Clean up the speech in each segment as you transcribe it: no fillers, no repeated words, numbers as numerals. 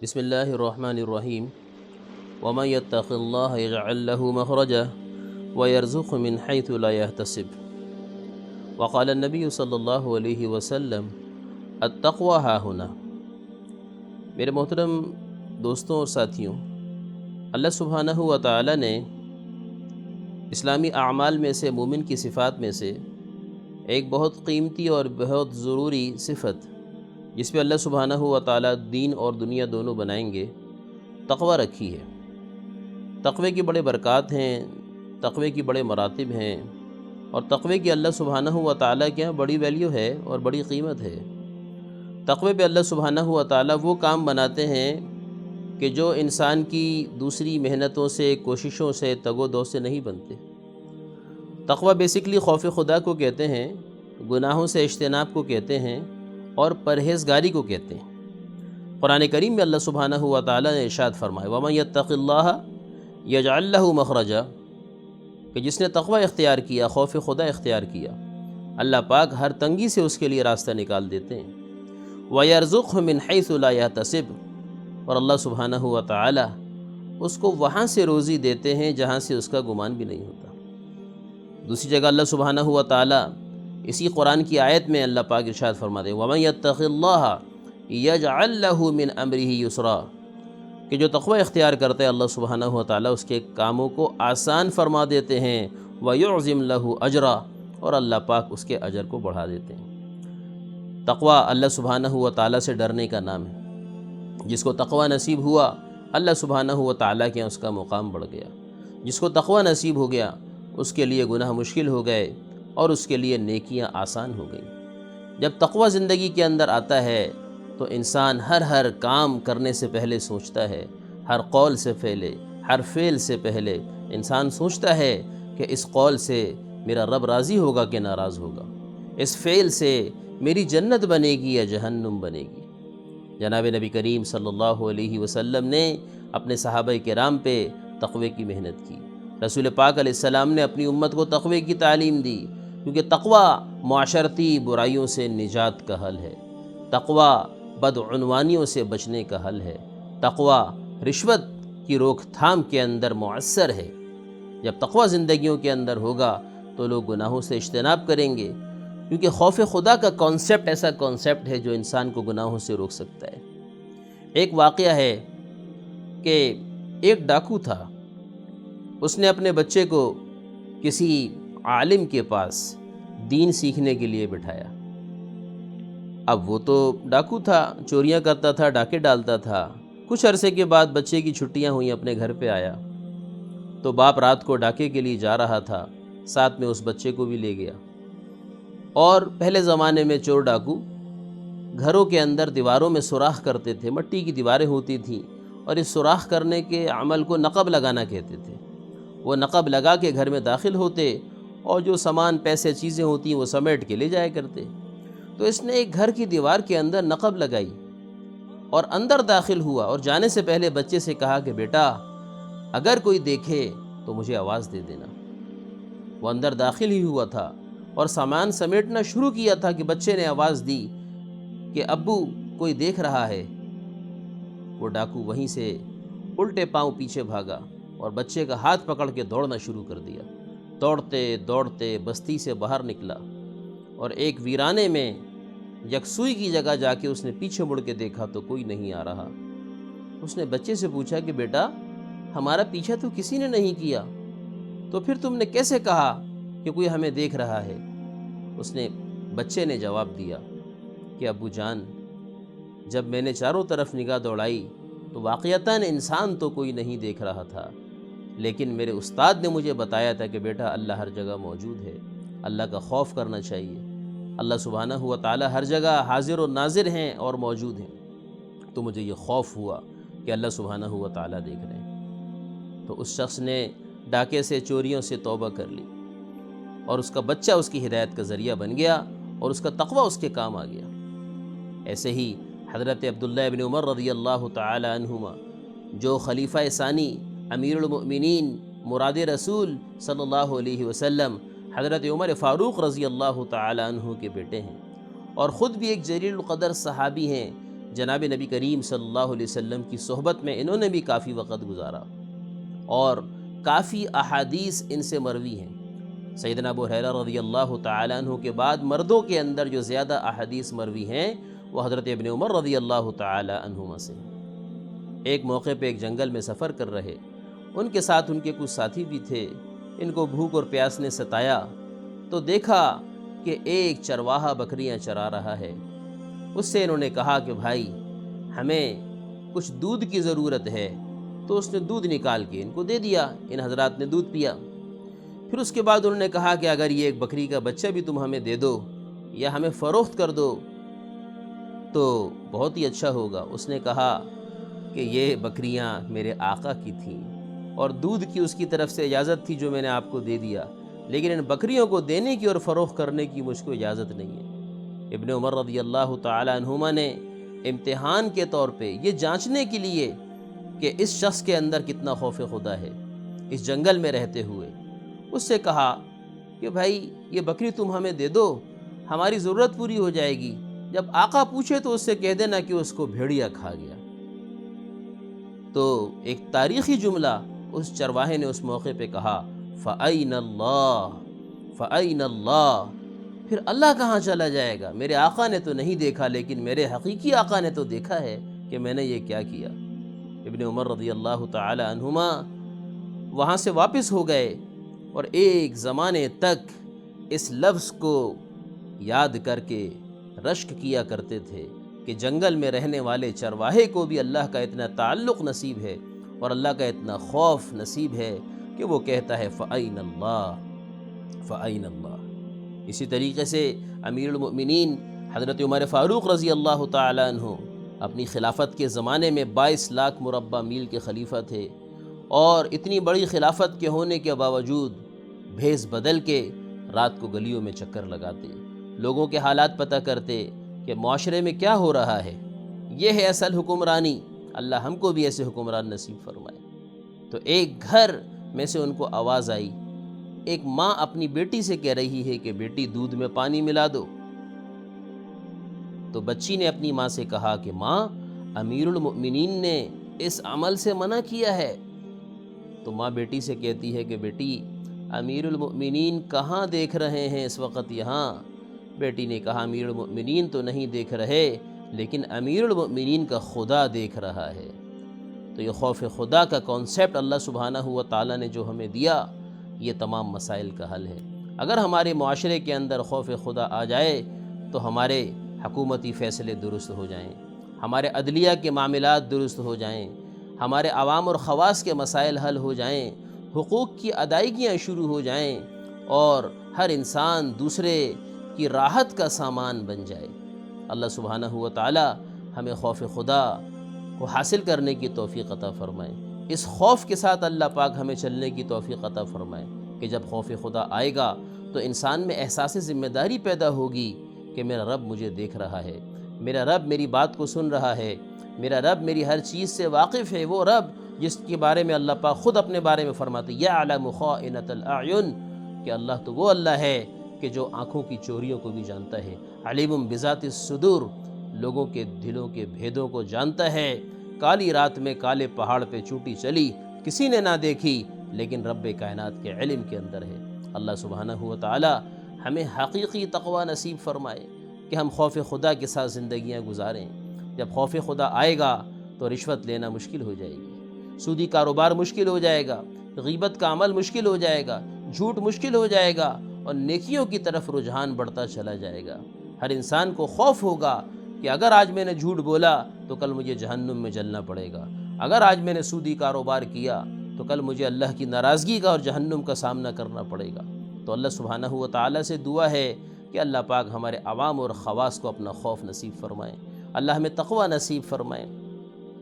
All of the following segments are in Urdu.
بسم اللہ الرحمن الرحیم ومن يتق اللہ یجعل له مخرجا ویرزقه من حیث لا يحتسب وقال النبی صلی اللہ علیہ وسلم التقوی ہاہنا۔ میرے محترم دوستوں اور ساتھیوں، اللہ سبحانہ و تعالی نے اسلامی اعمال میں سے، مومن کی صفات میں سے ایک بہت قیمتی اور بہت ضروری صفت، جس پہ اللہ سبحانہ و تعالی دین اور دنیا دونوں بنائیں گے، تقوی رکھی ہے۔ تقوی کی بڑے برکات ہیں، تقوی کی بڑے مراتب ہیں، اور تقوی کی اللہ سبحانہ و تعالی کے یہاں بڑی ویلیو ہے اور بڑی قیمت ہے۔ تقوی پہ اللہ سبحانہ و تعالی وہ کام بناتے ہیں کہ جو انسان کی دوسری محنتوں سے، کوششوں سے، تگ و دو سے نہیں بنتے۔ تقوی بیسکلی خوف خدا کو کہتے ہیں، گناہوں سے اجتناب کو کہتے ہیں، اور پرہیزگاری کو کہتے ہیں۔ قرآن کریم میں اللہ سبحانہ و تعالی نے ارشاد فرمایا وَمَن يَتَّقِ اللَّهَ يَجْعَل لَّهُ مَخْرَجًا، کہ جس نے تقوی اختیار کیا، خوف خدا اختیار کیا، اللہ پاک ہر تنگی سے اس کے لیے راستہ نکال دیتے ہیں۔ وَيَرْزُقْهُ مِنْ حَيْثُ لَا يَحْتَسِبُ، اور اللہ سبحانہ و تعالی اس کو وہاں سے روزی دیتے ہیں جہاں سے اس کا گمان بھی نہیں ہوتا۔ دوسری جگہ اللہ سبحانہ و تعالی اسی قرآن کی آیت میں اللہ پاک ارشاد فرماتے ہیں وَمَن يَتَّقِ اللَّهَ يَجْعَل لَّهُ مِنْ أَمْرِهِ يُسْرًا، کہ جو تقوی اختیار کرتے ہیں اللہ سبحانہ و تعالی اس کے کاموں کو آسان فرما دیتے ہیں، وَيُعْظِمْ لَهُ أَجْرًا، اور اللہ پاک اس کے اجر کو بڑھا دیتے ہیں۔ تقوی اللہ سبحانہ و تعالی سے ڈرنے کا نام ہے۔ جس کو تقوی نصیب ہوا، اللہ سبحانہ و تعالی کے اس کا مقام بڑھ گیا۔ جس کو تقوی نصیب ہو گیا، اس کے لیے گناہ مشکل ہو گئے اور اس کے لیے نیکیاں آسان ہو گئیں۔ جب تقوی زندگی کے اندر آتا ہے تو انسان ہر کام کرنے سے پہلے سوچتا ہے، ہر قول سے پہلے، ہر فعل سے پہلے انسان سوچتا ہے کہ اس قول سے میرا رب راضی ہوگا کہ ناراض ہوگا، اس فعل سے میری جنت بنے گی یا جہنم بنے گی۔ جناب نبی کریم صلی اللہ علیہ وسلم نے اپنے صحابہ کرام پہ تقوی کی محنت کی۔ رسول پاک علیہ السلام نے اپنی امت کو تقوی کی تعلیم دی، کیونکہ تقوی معاشرتی برائیوں سے نجات کا حل ہے، تقوی بدعنوانیوں سے بچنے کا حل ہے، تقوی رشوت کی روک تھام کے اندر مؤثر ہے۔ جب تقوی زندگیوں کے اندر ہوگا تو لوگ گناہوں سے اجتناب کریں گے، کیونکہ خوف خدا کا کانسیپٹ ایسا کانسیپٹ ہے جو انسان کو گناہوں سے روک سکتا ہے۔ ایک واقعہ ہے کہ ایک ڈاکو تھا، اس نے اپنے بچے کو کسی عالم کے پاس دین سیکھنے کے لیے بٹھایا۔ اب وہ تو ڈاکو تھا، چوریاں کرتا تھا، ڈاکے ڈالتا تھا۔ کچھ عرصے کے بعد بچے کی چھٹیاں ہوئیں، اپنے گھر پہ آیا تو باپ رات کو ڈاکے کے لیے جا رہا تھا، ساتھ میں اس بچے کو بھی لے گیا۔ اور پہلے زمانے میں چور ڈاکو گھروں کے اندر دیواروں میں سوراخ کرتے تھے، مٹی کی دیواریں ہوتی تھیں، اور اس سوراخ کرنے کے عمل کو نقب لگانا کہتے تھے۔ وہ نقب لگا کے گھر میں داخل ہوتے اور جو سامان، پیسے، چیزیں ہوتی ہیں وہ سمیٹ کے لے جایا کرتے۔ تو اس نے ایک گھر کی دیوار کے اندر نقب لگائی اور اندر داخل ہوا، اور جانے سے پہلے بچے سے کہا کہ بیٹا اگر کوئی دیکھے تو مجھے آواز دے دینا۔ وہ اندر داخل ہی ہوا تھا اور سامان سمیٹنا شروع کیا تھا کہ بچے نے آواز دی کہ ابو کوئی دیکھ رہا ہے۔ وہ ڈاکو وہیں سے الٹے پاؤں پیچھے بھاگا اور بچے کا ہاتھ پکڑ کے دوڑنا شروع کر دیا۔ دوڑتے دوڑتے بستی سے باہر نکلا اور ایک ویرانے میں یکسوئی کی جگہ جا کے اس نے پیچھے مڑ کے دیکھا تو کوئی نہیں آ رہا۔ اس نے بچے سے پوچھا کہ بیٹا ہمارا پیچھا تو کسی نے نہیں کیا، تو پھر تم نے کیسے کہا کہ کوئی ہمیں دیکھ رہا ہے؟ بچے نے جواب دیا کہ ابو جان، جب میں نے چاروں طرف نگاہ دوڑائی تو واقعتاً انسان تو کوئی نہیں دیکھ رہا تھا، لیکن میرے استاد نے مجھے بتایا تھا کہ بیٹا اللہ ہر جگہ موجود ہے، اللہ کا خوف کرنا چاہیے، اللہ سبحانہ و تعالی ہر جگہ حاضر و ناظر ہیں اور موجود ہیں۔ تو مجھے یہ خوف ہوا کہ اللہ سبحانہ و تعالی دیکھ رہے ہیں۔ تو اس شخص نے ڈاکے سے، چوریوں سے توبہ کر لی، اور اس کا بچہ اس کی ہدایت کا ذریعہ بن گیا اور اس کا تقوی اس کے کام آ گیا۔ ایسے ہی حضرت عبداللہ ابن عمر رضی اللہ تعالی عنہما، جو خلیفہ ثانی، امیر المؤمنین، مراد رسول صلی اللہ علیہ وسلم، حضرت عمر فاروق رضی اللہ تعالی عنہ کے بیٹے ہیں، اور خود بھی ایک جلیل القدر صحابی ہیں، جناب نبی کریم صلی اللہ علیہ وسلم کی صحبت میں انہوں نے بھی کافی وقت گزارا اور کافی احادیث ان سے مروی ہیں۔ سیدنا ابو ہریرہ رضی اللہ تعالیٰ عنہ کے بعد مردوں کے اندر جو زیادہ احادیث مروی ہیں وہ حضرت ابن عمر رضی اللہ تعالیٰ عنہما سے ہیں۔ ایک موقع پہ ایک جنگل میں سفر کر رہے، ان کے ساتھ ان کے کچھ ساتھی بھی تھے، ان کو بھوک اور پیاس نے ستایا تو دیکھا کہ ایک چرواہا بکریاں چرا رہا ہے۔ اس سے انہوں نے کہا کہ بھائی ہمیں کچھ دودھ کی ضرورت ہے، تو اس نے دودھ نکال کے ان کو دے دیا، ان حضرات نے دودھ پیا۔ پھر اس کے بعد انہوں نے کہا کہ اگر یہ ایک بکری کا بچہ بھی تم ہمیں دے دو یا ہمیں فروخت کر دو تو بہت ہی اچھا ہوگا۔ اس نے کہا کہ یہ بکریاں میرے آقا کی تھیں اور دودھ کی اس کی طرف سے اجازت تھی جو میں نے آپ کو دے دیا، لیکن ان بکریوں کو دینے کی اور فروخت کرنے کی مجھ کو اجازت نہیں ہے۔ ابن عمر رضی اللہ تعالی عنہما نے امتحان کے طور پہ یہ جانچنے کے لیے کہ اس شخص کے اندر کتنا خوف خدا ہے، اس جنگل میں رہتے ہوئے اس سے کہا کہ بھائی یہ بکری تم ہمیں دے دو، ہماری ضرورت پوری ہو جائے گی، جب آقا پوچھے تو اس سے کہہ دینا کہ اس کو بھیڑیا کھا گیا۔ تو ایک تاریخی جملہ اس چرواہے نے اس موقع پہ کہا، فَأَيْنَ اللَّهُ فَأَيْنَ اللَّهُ، پھر اللہ کہاں چلا جائے گا؟ میرے آقا نے تو نہیں دیکھا، لیکن میرے حقیقی آقا نے تو دیکھا ہے کہ میں نے یہ کیا کیا۔ ابن عمر رضی اللہ تعالی عنہما وہاں سے واپس ہو گئے اور ایک زمانے تک اس لفظ کو یاد کر کے رشک کیا کرتے تھے کہ جنگل میں رہنے والے چرواہے کو بھی اللہ کا اتنا تعلق نصیب ہے اور اللہ کا اتنا خوف نصیب ہے کہ وہ کہتا ہے فَأَيْنَ اللَّهُ فَأَيْنَ اللَّهُ۔ اسی طریقے سے امیر المؤمنین حضرت عمر فاروق رضی اللہ تعالی عنہ اپنی خلافت کے زمانے میں 22 لاکھ مربع میل کے خلیفہ تھے، اور اتنی بڑی خلافت کے ہونے کے باوجود بھیس بدل کے رات کو گلیوں میں چکر لگاتے، لوگوں کے حالات پتہ کرتے کہ معاشرے میں کیا ہو رہا ہے۔ یہ ہے اصل حکمرانی، اللہ ہم کو بھی ایسے حکمران نصیب فرمائے۔ تو ایک گھر میں سے ان کو آواز آئی، ایک ماں اپنی بیٹی سے کہہ رہی ہے کہ بیٹی دودھ میں پانی ملا دو۔ تو بچی نے اپنی ماں سے کہا کہ ماں، امیر المؤمنین نے اس عمل سے منع کیا ہے۔ تو ماں بیٹی سے کہتی ہے کہ بیٹی امیر المؤمنین کہاں دیکھ رہے ہیں اس وقت یہاں؟ بیٹی نے کہا امیر المؤمنین تو نہیں دیکھ رہے، لیکن امیر المؤمنین کا خدا دیکھ رہا ہے۔ تو یہ خوف خدا کا کانسیپٹ اللہ سبحانہ و تعالیٰ نے جو ہمیں دیا، یہ تمام مسائل کا حل ہے۔ اگر ہمارے معاشرے کے اندر خوف خدا آ جائے تو ہمارے حکومتی فیصلے درست ہو جائیں، ہمارے عدلیہ کے معاملات درست ہو جائیں، ہمارے عوام اور خواص کے مسائل حل ہو جائیں، حقوق کی ادائیگیاں شروع ہو جائیں، اور ہر انسان دوسرے کی راحت کا سامان بن جائے۔ اللہ سبحانہ و تعالی ہمیں خوف خدا کو حاصل کرنے کی توفیق عطا فرمائے۔ اس خوف کے ساتھ اللہ پاک ہمیں چلنے کی توفیق عطا فرمائے کہ جب خوف خدا آئے گا تو انسان میں احساس ذمہ داری پیدا ہوگی کہ میرا رب مجھے دیکھ رہا ہے، میرا رب میری بات کو سن رہا ہے، میرا رب میری ہر چیز سے واقف ہے۔ وہ رب جس کے بارے میں اللہ پاک خود اپنے بارے میں فرماتے یعلم خائنۃ الاعین، کہ اللہ تو وہ اللہ ہے کہ جو آنکھوں کی چوریوں کو بھی جانتا ہے، علیم بذات الصدور، لوگوں کے دلوں کے بھیدوں کو جانتا ہے۔ کالی رات میں کالے پہاڑ پہ چوٹی چلی، کسی نے نہ دیکھی، لیکن رب کائنات کے علم کے اندر ہے۔ اللہ سبحانہ و تعالی ہمیں حقیقی تقوی نصیب فرمائے کہ ہم خوف خدا کے ساتھ زندگیاں گزاریں۔ جب خوف خدا آئے گا تو رشوت لینا مشکل ہو جائے گی، سودی کاروبار مشکل ہو جائے گا، غیبت کا عمل مشکل ہو جائے گا، جھوٹ مشکل ہو جائے گا، اور نیکیوں کی طرف رجحان بڑھتا چلا جائے گا۔ ہر انسان کو خوف ہوگا کہ اگر آج میں نے جھوٹ بولا تو کل مجھے جہنم میں جلنا پڑے گا، اگر آج میں نے سودی کاروبار کیا تو کل مجھے اللہ کی ناراضگی کا اور جہنم کا سامنا کرنا پڑے گا۔ تو اللہ سبحانہ و تعالیٰ سے دعا ہے کہ اللہ پاک ہمارے عوام اور خواص کو اپنا خوف نصیب فرمائیں، اللہ ہمیں تقوی نصیب فرمائیں،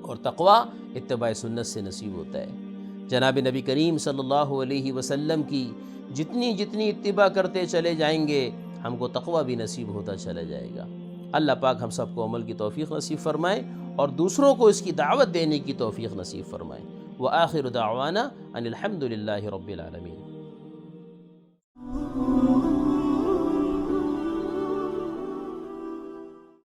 اور تقوی اتباع سنت سے نصیب ہوتا ہے۔ جناب نبی کریم صلی اللہ علیہ وسلم کی جتنی جتنی اتباع کرتے چلے جائیں گے، ہم کو تقوی بھی نصیب ہوتا چلا جائے گا۔ اللہ پاک ہم سب کو عمل کی توفیق نصیب فرمائے اور دوسروں کو اس کی دعوت دینے کی توفیق نصیب فرمائے۔ وآخر دعوانا ان الحمد للہ رب العالمین۔